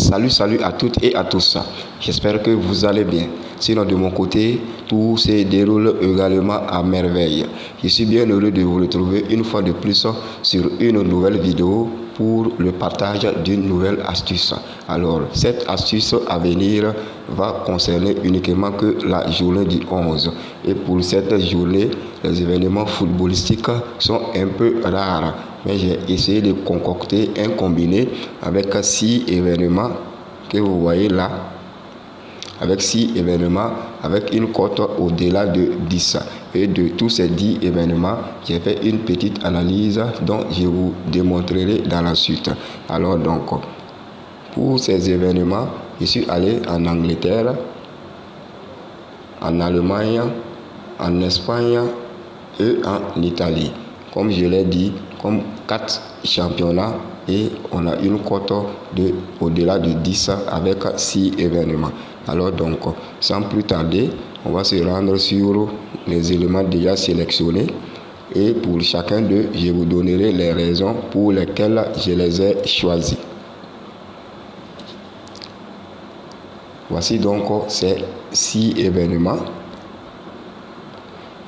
Salut à toutes et à tous. J'espère que vous allez bien. Sinon, de mon côté, tout se déroule également à merveille. Je suis bien heureux de vous retrouver une fois de plus sur une nouvelle vidéo pour le partage d'une nouvelle astuce. Alors, cette astuce à venir va concerner uniquement que la journée du 11. Et pour cette journée, les événements footballistiques sont un peu rares. Mais j'ai essayé de concocter un combiné avec 6 événements que vous voyez là. Avec 6 événements, avec une cote au-delà de 10. Et de tous ces 10 événements, j'ai fait une petite analyse dont je vous démontrerai dans la suite. Alors donc, pour ces événements, je suis allé en Angleterre, en Allemagne, en Espagne et en Italie. Comme je l'ai dit, comme 4 championnats et on a une cote au-delà de 10 avec 6 événements. Alors donc, sans plus tarder, on va se rendre sur les éléments déjà sélectionnés et pour chacun d'eux, je vous donnerai les raisons pour lesquelles je les ai choisis. Voici donc ces 6 événements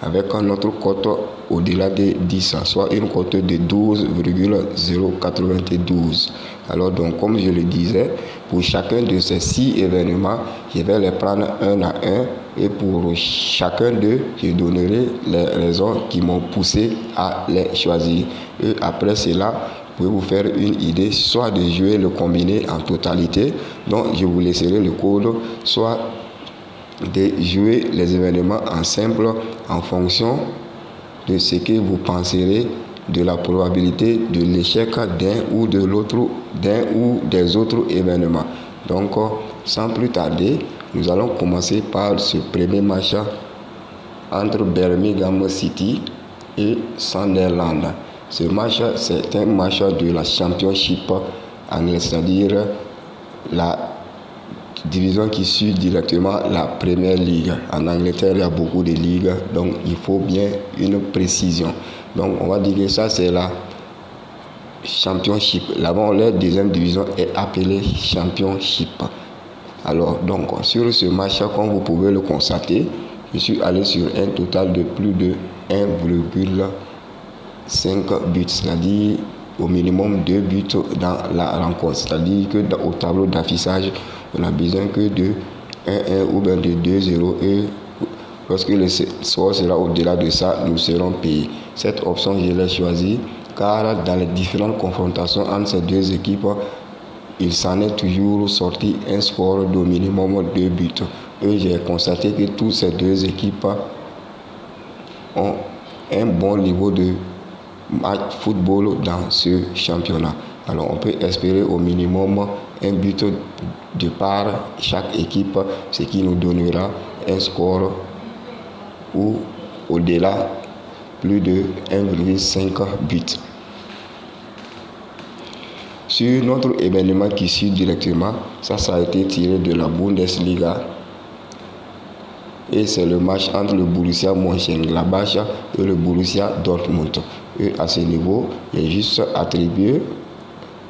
avec notre cote au-delà de 10, soit une cote de 12,092. Alors donc, comme je le disais, pour chacun de ces 6 événements, je vais les prendre un à un et pour chacun d'eux, je donnerai les raisons qui m'ont poussé à les choisir. Et après cela, vous pouvez vous faire une idée, soit de jouer le combiné en totalité, donc je vous laisserai le code, soit de jouer les événements en simple en fonction de ce que vous penserez de la probabilité de l'échec d'un ou de l'autre, d'un ou des autres événements. Donc, sans plus tarder, nous allons commencer par ce premier match entre Birmingham City et Sunderland. Ce match, c'est un match de la Championship anglaise, c'est-à-dire la division qui suit directement la Premier League. En Angleterre, il y a beaucoup de ligues, donc il faut bien une précision. Donc, on va dire que ça, c'est la Championship. Là-bas, la deuxième division est appelée Championship. Alors, donc, sur ce match, comme vous pouvez le constater, je suis allé sur un total de plus de 1,5 buts, c'est-à-dire au minimum 2 buts dans la rencontre. C'est-à-dire que au tableau d'affichage, on n'a besoin que de 1-1 ou bien de 2-0 et lorsque le score sera au-delà de ça, nous serons payés. Cette option, je l'ai choisie car dans les différentes confrontations entre ces deux équipes, il s'en est toujours sorti un score d'au minimum 2 buts. Et j'ai constaté que toutes ces deux équipes ont un bon niveau de match football dans ce championnat. Alors on peut espérer au minimum un but de par chaque équipe, ce qui nous donnera un score ou au-delà plus de 1,5 buts. Sur notre événement qui suit directement, ça a été tiré de la Bundesliga et c'est le match entre le Borussia Mönchengladbach et le Borussia Dortmund. Et à ce niveau, il est juste attribué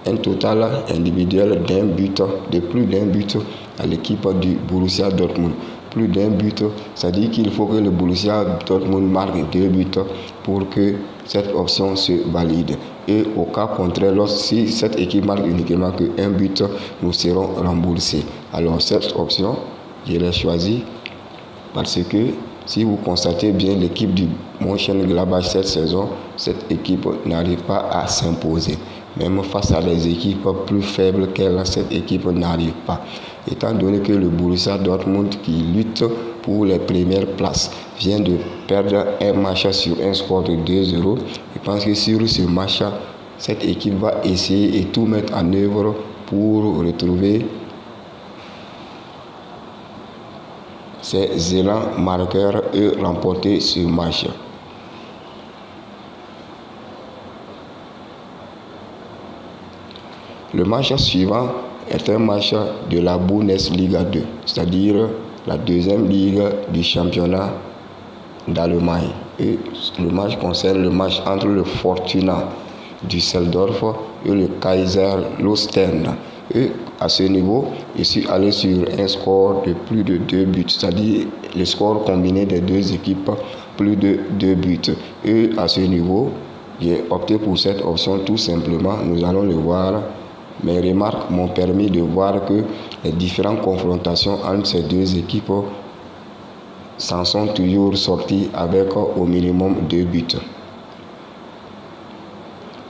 un total individuel d'un but, de plus d'un but à l'équipe du Borussia Dortmund. Plus d'un but, c'est-à-dire qu'il faut que le Borussia Dortmund marque 2 buts pour que cette option se valide. Et au cas contraire, si cette équipe marque uniquement que 1 but, nous serons remboursés. Alors cette option, je l'ai choisie parce que si vous constatez bien l'équipe du Mönchengladbach cette saison, cette équipe n'arrive pas à s'imposer. Même face à des équipes plus faibles qu'elle, cette équipe n'arrive pas. Étant donné que le Borussia Dortmund qui lutte pour les premières places vient de perdre un match sur un score de 2-0, je pense que sur ce match, cette équipe va essayer et tout mettre en œuvre pour retrouver ses élans marqueurs et remporter ce match. Le match suivant est un match de la Bundesliga 2, c'est-à-dire la deuxième ligue du championnat d'Allemagne. Et le match concerne le match entre le Fortuna Düsseldorf et le Kaiserslautern. Et à ce niveau, je suis allé sur un score de plus de 2 buts, c'est-à-dire le score combiné des deux équipes, plus de 2 buts. Et à ce niveau, j'ai opté pour cette option tout simplement, nous allons le voir. Mes remarques m'ont permis de voir que les différentes confrontations entre ces deux équipes s'en sont toujours sorties avec au minimum 2 buts.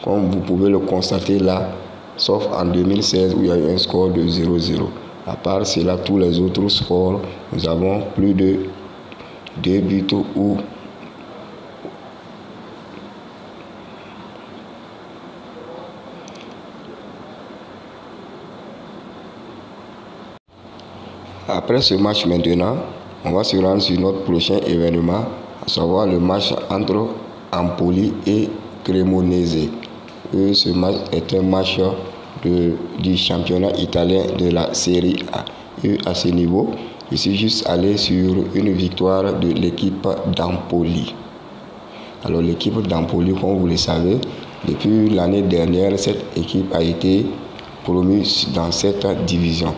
Comme vous pouvez le constater là, sauf en 2016 où il y a eu un score de 0-0. À part cela, tous les autres scores, nous avons plus de 2 buts ou après ce match maintenant, on va se rendre sur notre prochain événement, à savoir le match entre Empoli et Cremonese. Et ce match est un match du championnat italien de la Serie A. Et à ce niveau, je suis juste allé sur une victoire de l'équipe d'Empoli. Alors l'équipe d'Empoli, comme vous le savez, depuis l'année dernière, cette équipe a été promue dans cette division.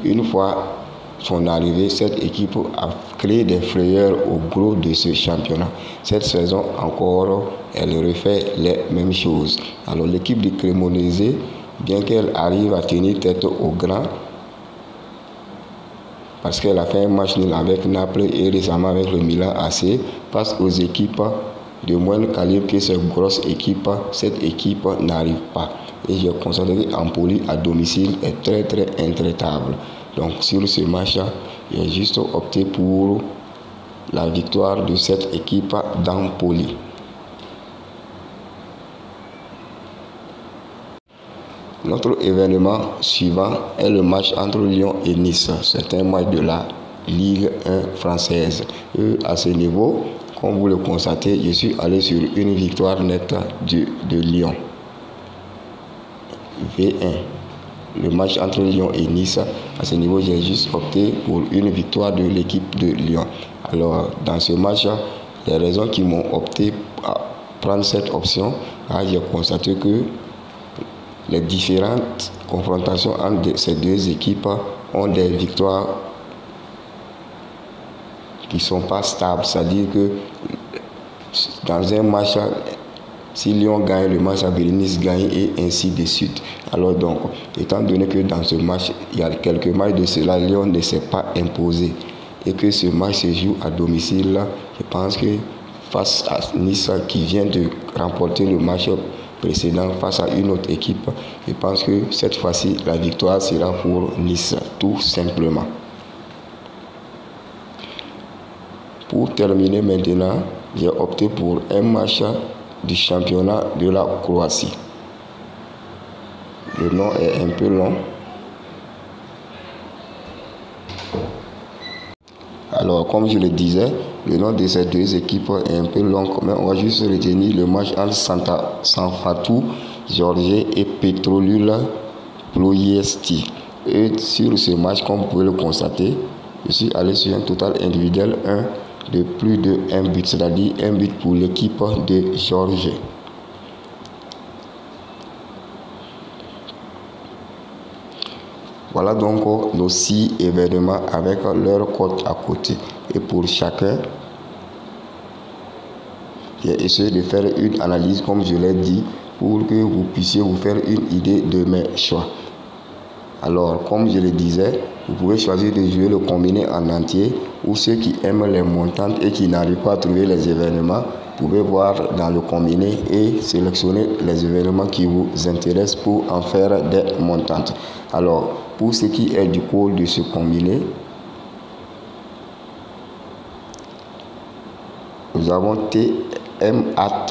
Une fois son arrivée, cette équipe a créé des frayeurs au gros de ce championnat. Cette saison encore, elle refait les mêmes choses. Alors l'équipe de Cremonese, bien qu'elle arrive à tenir tête au grand, parce qu'elle a fait un match nul avec Naples et récemment avec le Milan AC, face aux équipes de moindre calibre que ces grosses équipes, cette équipe n'arrive pas. Et j'ai constaté qu'Empoli à domicile est très intraitable. Donc sur ce match, j'ai juste opté pour la victoire de cette équipe d'Empoli. Notre événement suivant est le match entre Lyon et Nice. C'est un match de la Ligue 1 française. Et à ce niveau, comme vous le constatez, je suis allé sur une victoire nette de Lyon. V1. Le match entre Lyon et Nice, à ce niveau, j'ai juste opté pour une victoire de l'équipe de Lyon. Alors, dans ce match, les raisons qui m'ont opté à prendre cette option, j'ai constaté que les différentes confrontations entre ces deux équipes ont des victoires qui ne sont pas stables. C'est-à-dire que dans un match, si Lyon gagne, le match avec Nice gagne et ainsi de suite. Alors donc, étant donné que dans ce match, il y a quelques matchs de cela, Lyon ne s'est pas imposé et que ce match se joue à domicile, je pense que face à Nice qui vient de remporter le match précédent face à une autre équipe, je pense que cette fois-ci, la victoire sera pour Nice, tout simplement. Pour terminer maintenant, j'ai opté pour un match du championnat de la Croatie. Le nom est un peu long. Alors, comme je le disais, le nom de ces deux équipes est un peu long, mais on va juste retenir le match entre Sanfatu Giorgi et Petrolul Ploiesti. Et sur ce match, comme vous pouvez le constater, je suis allé sur un total individuel 1 de plus de 1 but, c'est-à-dire 1 but pour l'équipe de Giorgi. Voilà donc nos 6 événements avec leur cote à côté. Et pour chacun, j'ai essayé de faire une analyse, comme je l'ai dit, pour que vous puissiez vous faire une idée de mes choix. Alors, comme je le disais, vous pouvez choisir de jouer le combiné en entier, ou ceux qui aiment les montantes et qui n'arrivent pas à trouver les événements, vous pouvez voir dans le combiné et sélectionner les événements qui vous intéressent pour en faire des montantes. Alors, pour ce qui est du code de ce combiné, nous avons TMAT,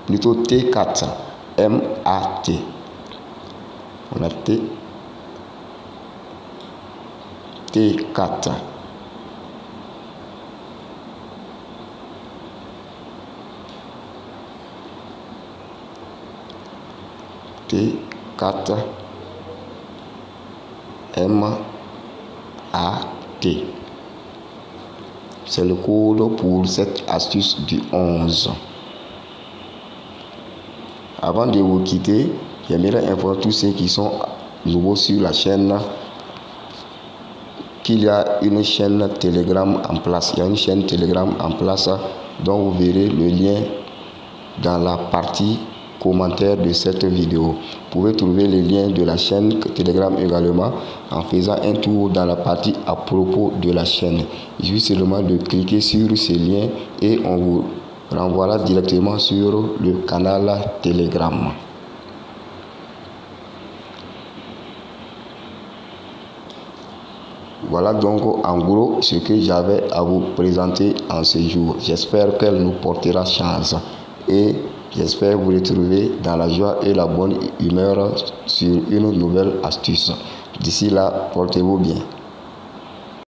plutôt T4, MAT. On a T4. T4 MAT. C'est le code pour cette astuce du 11. Avant de vous quitter, J'aimerais informer tous ceux qui sont nouveaux sur la chaîne qu'il y a une chaîne Telegram en place. Il y a une chaîne Telegram en place dont vous verrez le lien dans la partie commentaire de cette vidéo. Vous pouvez trouver le lien de la chaîne Telegram également en faisant un tour dans la partie à propos de la chaîne. Il suffit seulement de cliquer sur ce lien et on vous renvoie directement sur le canal Telegram. Voilà donc en gros ce que j'avais à vous présenter en ce jour. J'espère qu'elle nous portera chance et j'espère vous retrouver dans la joie et la bonne humeur sur une nouvelle astuce. D'ici là, portez-vous bien.